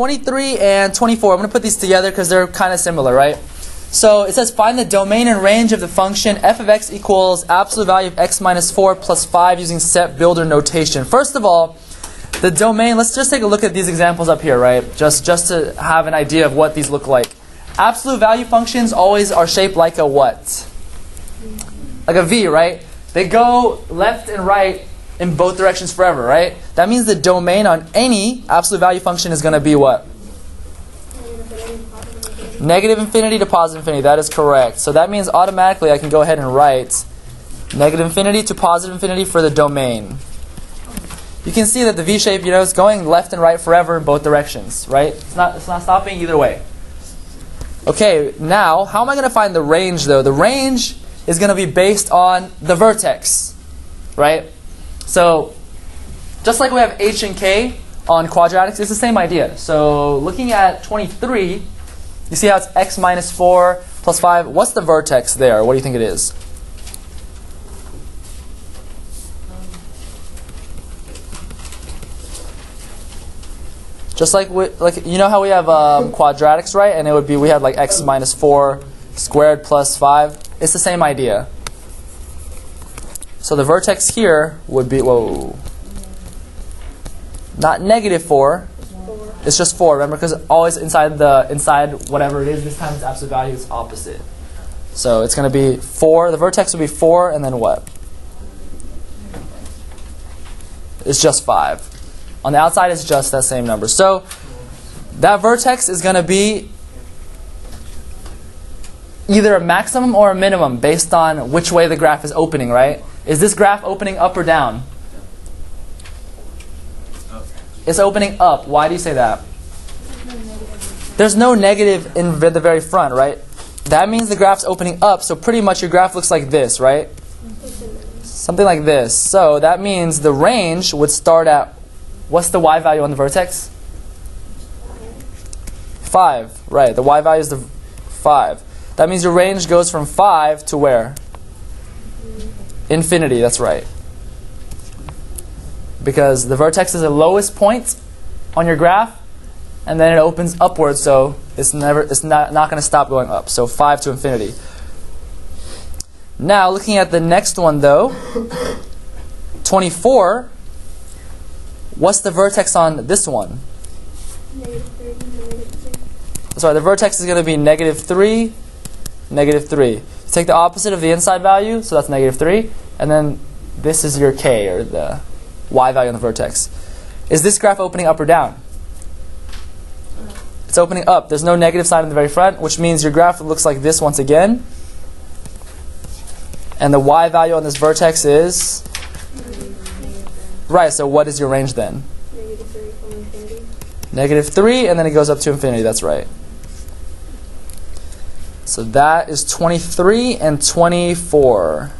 23 and 24. I'm going to put these together because they're kind of similar, right? So it says find the domain and range of the function f of x equals absolute value of x minus 4 plus 5 using set builder notation. First of all, the domain, let's just take a look at these examples up here, right? Just to have an idea of what these look like. Absolute value functions always are shaped like a what? Like a V, right? They go left and right in both directions forever, right? That means the domain on any absolute value function is going to be what? Negative infinity to positive infinity. That is correct. So that means automatically I can go ahead and write negative infinity to positive infinity for the domain. You can see that the V shape, is going left and right forever in both directions, right? It's not stopping either way. Okay, now how am I going to find the range though? The range is going to be based on the vertex, right? So just like we have h and k on quadratics, it's the same idea. So looking at 23, you see how it's x minus 4 plus 5. What's the vertex there? What do you think it is? Just like how we have quadratics, right? And it would be we had like x minus 4 squared plus 5. It's the same idea. So the vertex here would be not negative 4. It's just 4. Remember, because always inside whatever it is, this time its absolute value is opposite. So it's going to be 4. The vertex would be 4, and then what? It's just 5. On the outside, it's just that same number. So that vertex is going to be either a maximum or a minimum based on which way the graph is opening, right? Is this graph opening up or down? It's opening up. Why do you say that? There's no negative in the very front, right? That means the graph's opening up, so pretty much your graph looks like this, right? Something like this. So that means the range would start at, what's the y value on the vertex? 5, right. The y value is the 5. That means your range goes from 5 to where? Infinity, that's right. Because the vertex is the lowest point on your graph, and then it opens upwards, so it's not going to stop going up. So 5 to infinity. Now, looking at the next one, though, 24. What's the vertex on this one? Sorry, the vertex is going to be negative 3, negative 3. You take the opposite of the inside value, so that's negative 3, and then this is your k, or the y value on the vertex. Is this graph opening up or down? It's opening up. There's no negative sign in the very front, which means your graph looks like this once again. And the y value on this vertex is? Right, so what is your range then? Negative 3 from infinity. Negative 3, and then it goes up to infinity. That's right. So that is 23 and 24.